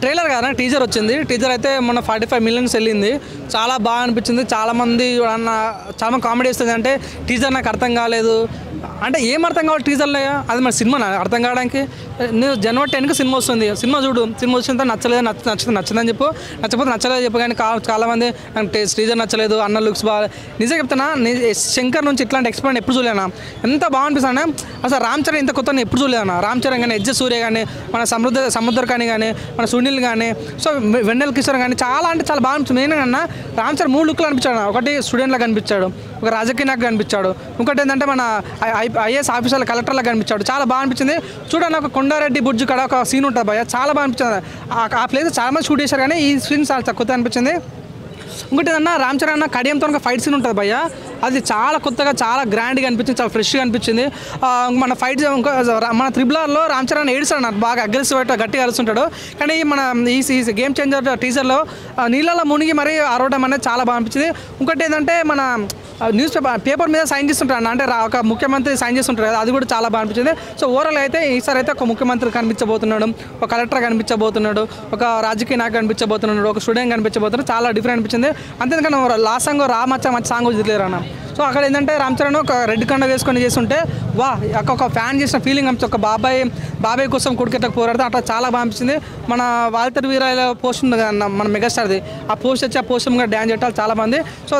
Trailer కదా teaser వచ్చింది. Teaser అయితే మొన్న 45 మిలియన్స్ వెళ్ళింది. చాలా బాగా అనిపించింది. చాలామంది చాలా కామెడీ వస్తుంది. అంటే టీజర్ నాకు అర్థం కాలేదు అంటే ఏం అర్థం కావాలి టీజర్లో? అది మన సినిమా అర్థం కావడానికి. నువ్వు జనవరి 10కి సినిమా వస్తుంది, సినిమా చూడు. సినిమా వచ్చిన తర్వాత నచ్చలేదు నచ్చదని చెప్పు, నచ్చకపోతే నచ్చలేదు చెప్పు. కానీ చాలామంది నాకు టీజర్ నచ్చలేదు, అన్న లుక్స్ బాగా. నిజంగా చెప్తున్నా, శంకర్ నుంచి ఇట్లాంటి ఎక్స్పెరిమెంట్ ఎప్పుడు చూడలేనా. ఎంత బాగా అనిపిస్తుంది అసలు. రామ్ చరణ్ ఇంత కొత్త ఎప్పుడు చూడలేదన్నా. రామ్ చరణ్ కానీ, ఎజ్జ సూర్య కానీ, మన సముద్ర కానీ మన సునీల్ కానీ, సో వెన్నెల కిషోర్ కానీ చాలా అంటే చాలా బాగా అనిపించింది. మెయిన్గా రామ్ చరణ్ 3 లుక్లు అనిపించాడు. ఒకటి స్టూడెంట్లా కనిపించాడు, ఒక రాజకీయ నాయకు కనిపించాడు, ఇంకోటి ఏంటంటే మన ఐఏఎస్ ఆఫీసర్ల కలెక్టర్లా కనిపించాడు. చాలా బాగా అనిపించింది. చూడండి, ఒక కొండారెడ్డి బుర్జు కాడ ఒక సీన్ ఉంటుంది భయ్య, చాలా బాగా అనిపించింది. ఆ ప్లేస్ చాలా మంది షూట్ చేశారు, కానీ ఈ సీన్ చాలా తక్కువ అనిపించింది. ఇంకోటి ఏదన్నా రామ్ చరణ్ అన్న కడియంతో ఒక ఫైట్ సీన్ ఉంటుంది భయ్య, అది చాలా కొత్తగా చాలా గ్రాండ్గా అనిపించింది, చాలా ఫ్రెష్గా అనిపించింది. మన ఫైట్ మన త్రిబులర్లో రామ్ చరణ్ ఏడుస్తాడు, నాకు బాగా అగ్రెసివ్ అయితే గట్టిగా కలుస్తుంటాడు. కానీ మన ఈ గేమ్ చేంజర్ టీజర్లో నీళ్ళలో మునిగి మరీ ఆరవడం అనేది చాలా బాగా అనిపించింది. ఇంకోటి ఏంటంటే మన పేపర్ మీద సైన్ చేస్తుంటాడు, అంటే ఒక ముఖ్యమంత్రి సైన్ చేస్తుంటారు కదా, అది కూడా చాలా బాగా అనిపించింది. సో ఓవరాల్ అయితే ఈసారి అయితే ఒక ముఖ్యమంత్రి కనిపించబోతున్నాడు, ఒక కలెక్టర్ కనిపించబోతున్నాడు, ఒక రాజకీయ నాయకు కనిపించబోతున్నాడు, ఒక స్టూడెంట్ కనిపించబోతున్నాడు. చాలా డిఫరెంట్ అనిపించింది. అంతేకాని లాస్ట్ సాంగ్ మంచి సాంగ్ వదిలేరు అన్న. సో అక్కడ ఏంటంటే రామ్ చరణ్ ఒక రెడ్ కండ వేసుకొని చేస్తుంటే వా ఒక ఫ్యాన్ చేసిన ఫీలింగ్ అనిపించింది. ఒక బాబాయ్ కోసం కొడుకెట్టకు పోరాడితే అట్లా చాలా బాగా అనిపించింది. మన వాల్టర్ వీరాల పోస్ట్ ఉంది కదా మన మెగాస్టార్ది, ఆ పోస్ట్ వచ్చి ఆ పోస్ట్ కూడా డ్యాన్స్ చేయాలి చాలా మంది. సో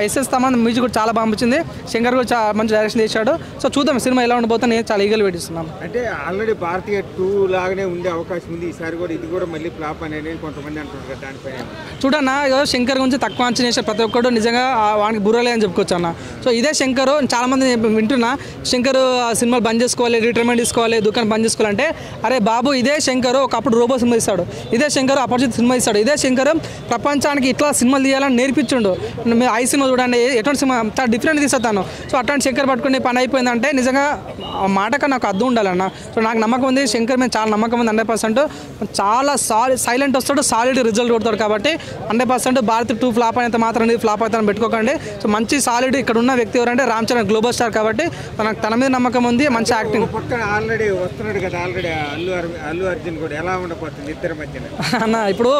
ఎస్ఎస్ తమన్ మ్యూజిక్ కూడా చాలా బాగా అనిపించింది. శంకర్ కూడా చాలా మంచి డైరెక్షన్ చేశాడు. సో చూద్దాం సినిమా ఎలా ఉండబోతే నేను చాలా ఈగలు పెట్టిస్తున్నాను. అంటే ఆల్రెడీ భారతీయ 2 లాగానే ఉండే అవకాశం ఉంది ఈసారి కూడా. ఇది కూడా మళ్ళీ ఫ్లాప్ అనేది కొంతమంది అంటున్నారు కదా, దానిపైన చూడన్నా. శంకర్ గురించి తక్కువ అంచనా చేసే ప్రతి ఒక్కరు నిజంగా వానికి బుర్రలే అని చెప్పుకోవచ్చు అన్న. సో ఇదే శంకర్, చాలామంది వింటున్నా శంకర్ సినిమాలు బంద్ చేసుకోవాలి, రిటైర్మెంట్ తీసుకోవాలి, దుకాణం బంద్ చేసుకోవాలంటే, అరే బాబు ఇదే శంకర్ ఒకప్పుడు రోబో సినిమా ఇస్తాడు, ఇదే శంకర్ అపరిచిత సినిమా ఇస్తాడు, ఇదే శంకర్ ప్రపంచానికి ఇట్లా సినిమాలు తీయాలని నేర్పించుండు. మీరు ఐ సినిమా చూడండి, ఎటువంటి సినిమా చాలా డిఫరెంట్ తీస్తాను. సో అట్లాంటి శంకర్ పట్టుకుని పని అయిపోయిందంటే నిజంగా మాటగా నాకు అర్థం ఉండాలన్న. సో నాకు నమ్మకం ఉంది, శంకర్ మీద చాలా నమ్మకం ఉంది. 100% చాలా సైలెంట్ వస్తాడు, సాలిడ్ రిజల్ట్ కొడతాడు. కాబట్టి 100% భారత్ 2 ఫ్లాప్ అయినంత మాత్రం ఫ్లాప్ అవుతానని పెట్టుకోకండి. సో మంచి సాలిడ్ ఇక్కడ ఉన్న వ్యక్తి ఎవరంటే రామ్ చరణ్, గ్లోబల్ స్టార్. కాబట్టి తన మీద నమ్మకం ఉంది, మంచి యాక్టింగ్. పక్కన ఆల్రెడీ వస్తున్నాడు కదా, ఆల్రెడీ అల్లు అర్జున్ కూడా ఎలా ఉండబోతుంది ఇద్దరి మధ్యన అన్న? ఇప్పుడు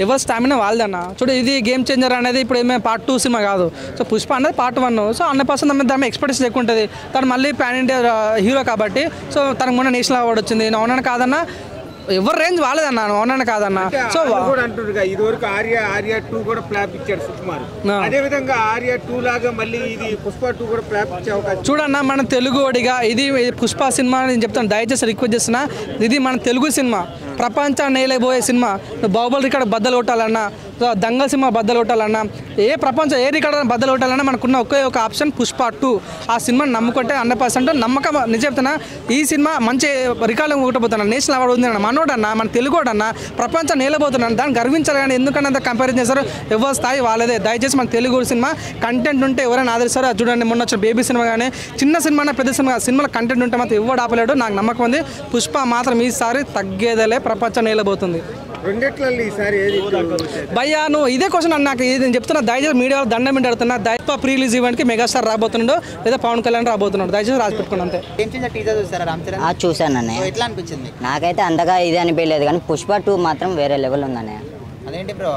ఎవరి స్టామినా వాళ్ళదన్న. చూడు, ఇది గేమ్ చేంజర్ అనేది ఇప్పుడు ఏమైనా పార్ట్ 2 సినిమా కాదు. సో పుష్ప అనేది పార్ట్ 1. సో 100% దాని ఎక్స్పెక్టేషన్ ఎక్కువ ఉంటుంది. తను మళ్ళీ పాన్ ఇండియా హీరో కాబట్టి. సో తనకు మొన్న నేషనల్ అవార్డు వచ్చింది. అవునని కాదన్నా, ఎవరు రేంజ్ వాళ్ళదన్నా, అవునని కాదన్నా. సో కూడా అంటుండగా ఇది వరకు ఆర్య 2 కూడా ఫ్లాప్ ఇచ్చాడు సుకుమార్. అదే విధంగా ఆర్య 2 లాగా మళ్ళీ ఇది పుష్ప 2 కూడా ఫ్లాప్ ఇచ్చే అవకాశం. చూడన్నా, మన తెలుగు ఓడిగా ఇది పుష్ప సినిమా నేను చెప్తాను, దయచేసి రిక్వెస్ట్ చేస్తున్నా. ఇది మన తెలుగు సినిమా, ప్రపంచాన్ని నేలబోయే సినిమా. బాహుబలి రికార్డు బద్దలు కొట్టాలన్నా, దంగల్ సినిమా బద్దలు కొట్టాలన్నా, ఏ రికార్డు బద్దలు కొట్టాలన్నా మనకున్న ఒకే ఒక ఆప్షన్ పుష్ప 2. ఆ సినిమాని నమ్ముకుంటే 100% నమ్మకం. నిజం చెప్తున్నా, ఈ సినిమా మంచి రికార్డు కొట్టబోతున్నాను. నేషనల్ అవార్డు ఉంది మనోడన్నా, మన తెలుగోడన్నా, ప్రపంచం నేలబోతున్నాను. దాన్ని గర్వించాలి. కానీ ఎందుకన్నా అంత కంపారిజన్ చేస్తారు, ఎవరి స్థాయి వాళ్ళదే. దయచేసి మన తెలుగు సినిమా కంటెంట్ ఉంటే ఎవరైనా ఆదరిస్తారో అది చూడండి. మొన్న వచ్చిన బేబీ సినిమా కానీ, చిన్న సినిమా పెద్ద సినిమాలో కంటెంట్ ఉంటే మాత్రం ఎవరు ఆపలేడు. నాకు నమ్మకం ఉంది, పుష్ప మాత్రం ఈసారి తగ్గేదేలే, ప్రపంచం నేలబోతుంది. రెండిట్లలో ఈసారి భయ్యా నువ్వు ఇదే క్వశ్చన్ అన్న నాకు నేను చెప్తున్నా. దయచేసి మీడియా వాళ్ళు దండం మీద అడుగుతున్నా. దయచేసి ప్రీ రిలీజ్ ఈవెంట్కి మెగాస్టార్ రాబోతున్నాడు, లేదా పవన్ కళ్యాణ్ రాబోతున్నాడు. దయచేసి రాసి పెట్టుకున్నాను అంతే. చూసాను అన్నయ్య, ఎట్లా అనిపించింది? నాకైతే అంతగా ఇది అనిపించలేదు, కానీ పుష్ప 2 మాత్రం వేరే లెవెల్ ఉంది అన్నయ్య. అదేంటి బ్రో?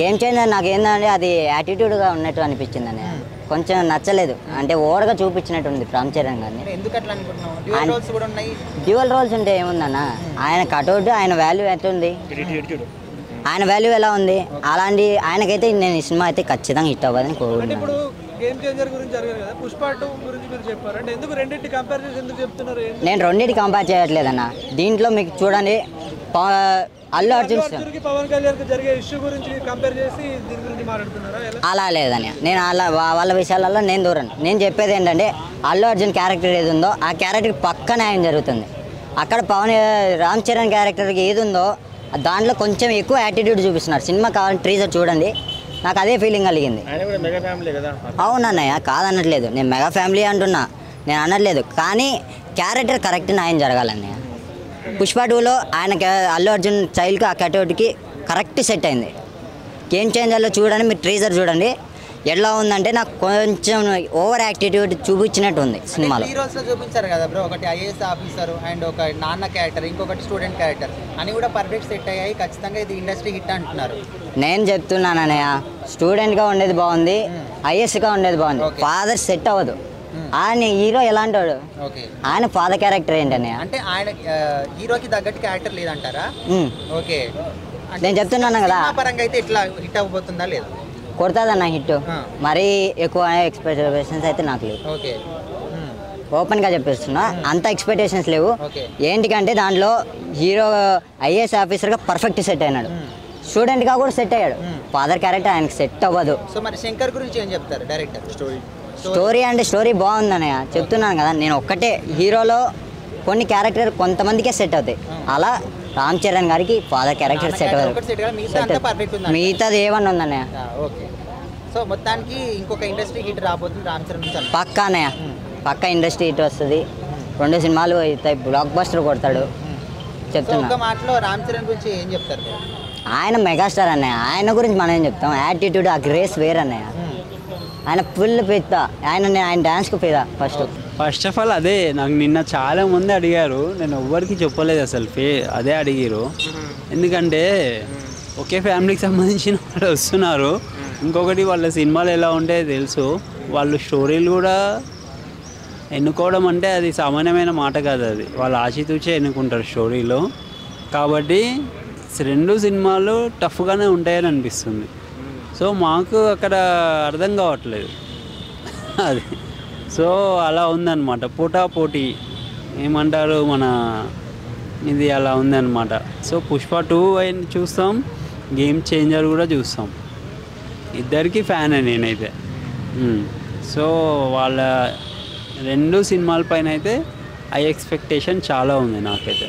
గేమ్ చేంజర్ నాకు ఏంటంటే అది యాటిట్యూడ్గా ఉన్నట్టు అనిపించింది అన్నయ్య. కొంచెం నచ్చలేదు, అంటే ఓవర్గా చూపించినట్టు ఉంది రామ్ చరణ్ గారిని. ఎందుకు అట్లా అనుకుంటున్నావు? డ్యూయల్ రోల్స్ కూడా ఉన్నాయి. డ్యూయల్ రోల్స్ ఉంటే ఏముందన్న, ఆయన కట్అవుట్, ఆయన వాల్యూ ఎట్లుంది, ఆయన వాల్యూ ఎలా ఉంది, అలాంటి ఆయనకైతే నేను ఈ సినిమా అయితే ఖచ్చితంగా హిట్ అవ్వదని కోరుకుంటున్నాను. గేమ్ చేంజర్ గురించి జరిగింది కదా, పుష్ప 2 గురించి మీరు చెప్పారు అంటే ఎందుకు రెండింటి కంపేర్ చేసి ఎందుకు చెప్తున్నారు? నేను రెండింటి కంపేర్ చేయట్లేదన్న. దీంట్లో మీకు చూడండి, అల్లు అర్జున్ పవన్ కళ్యాణ్ జరిగే ఇష్యూ గురించి కంపేర్ చేసి దీని గురించి మాట్లాడుతున్నారా? అలా లేదని నేను వాళ్ళ విషయాలలో నేను దూరను. నేను చెప్పేది ఏంటంటే, అల్లు అర్జున్ క్యారెక్టర్ ఏది ఉందో ఆ క్యారెక్టర్కి పక్క న్యాయం జరుగుతుంది. అక్కడ రామ్ చరణ్ క్యారెక్టర్కి ఏది ఉందో దాంట్లో కొంచెం ఎక్కువ యాటిట్యూడ్ చూపిస్తున్నారు. సినిమా కావాలని ట్రీజర్ చూడండి, నాకు అదే ఫీలింగ్ కలిగింది. అవునన్నయ్య, కాదనట్లేదు, నేను మెగా ఫ్యామిలీ అంటున్నా, నేను అనట్లేదు. కానీ క్యారెక్టర్ కరెక్ట్ న్యాయం జరగాలన్నయ్య. పుష్ప 2లో ఆయన అల్లు అర్జున్ స్టైల్కి ఆ కటౌట్కి కరెక్ట్ సెట్ అయింది. గేమ్ చేంజర్లో చూడండి, మీరు ట్రీజర్ చూడండి, ఎట్లా ఉందంటే నాకు కొంచెం ఓవర్ యాక్టిట్యూడ్ చూపించినట్టు ఉంది సినిమాలో. హీరోస్ లో చూపించారు కదా బ్రో, ఒకటి ఐఏఎస్ ఆఫీసర్ అండ్ ఒక నాన్న క్యారెక్టర్, ఇంకొకటి స్టూడెంట్ క్యారెక్టర్ అని కూడా పర్ఫెక్ట్ సెట్ అయ్యాయి. ఖచ్చితంగా ఇది ఇండస్ట్రీ హిట్ అంటున్నారు. నేను చెప్తున్నాను అన్నయ్య, స్టూడెంట్గా ఉండేది బాగుంది, ఐఏఎస్గా ఉండేది బాగుంది. ఫాదర్ సెట్ అవ్వదు. ఆయన హీరో ఎలాంటి వాడు, ఓకే ఆయన ఫాదర్ క్యారెక్టర్ ఏంటన్నయ్య? అంటే ఆయన హీరోకి తగ్గట్టు క్యారెక్టర్ లేదంటారా? ఓకే, నేను చెప్తున్నాను కదా, పరంగా అయితే ఇట్లా హిట్ అవ్వబోతుందా లేదా? కొడతాదన్న హిట్. మరీ ఎక్కువ ఎక్స్పెక్టేషన్స్ అయితే నాకు లేవు. ఓకే, ఓపెన్గా చెప్పేస్తున్నా, అంత ఎక్స్పెక్టేషన్స్ లేవు. ఓకే. ఏంటికంటే దాంట్లో హీరో ఐఏఎస్ ఆఫీసర్గా పర్ఫెక్ట్ సెట్ అయినాడు, స్టూడెంట్గా కూడా సెట్ అయ్యాడు. ఫాదర్ క్యారెక్టర్ ఆయనకి సెట్ అవ్వదు. సో మరి శంకర్ గురించి ఏం చెప్తారు డైరెక్టర్? స్టోరీ అంటే స్టోరీ బాగుందన్నయ్య, చెప్తున్నాను కదా. నేను ఒక్కటే, హీరోలో కొన్ని క్యారెక్టర్ కొంతమందికే సెట్ అవుతాయి. అలా రామ్ చరణ్ గారికి ఫాదర్ క్యారెక్టర్ సెట్ అవ్వదు. మిగతాది ఏమన్నా ఉందన్నయ్య. ఓకే, సో మొత్తానికి ఇంకొక ఇండస్ట్రీ హిట్ రాబోతుంది రామ్ చరణ్ నుంచి. పక్కా అన్నయ్య, పక్కా ఇండస్ట్రీ హిట్ వస్తుంది. 2 సినిమాలు అవుతాయి, బ్లాక్ బస్టర్ కొడతాడు. చెప్తున్నా. ఒక మాటలో రామ్ చరణ్ గురించి ఏం చెప్తారు? ఆయన మెగాస్టార్ అన్నయ్య, ఆయన గురించి మనం ఏం చెప్తాం. యాటిట్యూడ్, ఆ గ్రేస్ వేర్ అన్నయ్య. ఆయన ఫుల్ పెద్ద, ఆయన డాన్స్కి పెద్ద. ఫస్ట్ ఆఫ్ ఆల్ అదే నాకు నిన్న చాలా మంది అడిగారు, నేను ఎవ్వరికి చెప్పలేదు అసలు. అదే అడిగారు, ఎందుకంటే ఒకే ఫ్యామిలీకి సంబంధించిన వాళ్ళు వస్తున్నారు. ఇంకొకటి వాళ్ళ సినిమాలు ఎలా ఉంటాయో తెలుసు, వాళ్ళు స్టోరీలు కూడా ఎన్నుకోవడం అంటే అది సామాన్యమైన మాట కాదు. అది వాళ్ళు ఆచితూచే ఎన్నుకుంటారు స్టోరీలో. కాబట్టి 2 సినిమాలు టఫ్గానే ఉంటాయని అనిపిస్తుంది. సో మాకు అక్కడ అర్థం కావట్లేదు అది. సో అలా ఉందన్నమాట, పోటీ ఏమంటారు మన ఇది అలా ఉందన్నమాట. సో పుష్ప 2 అయిన చూస్తాం, గేమ్ చేంజర్ కూడా చూస్తాం. ఇద్దరికి ఫ్యాన్ నేనైతే. సో వాళ్ళ 2 సినిమాల పైన అయితే ఐ ఎక్స్పెక్టేషన్ చాలా ఉంది నాకైతే.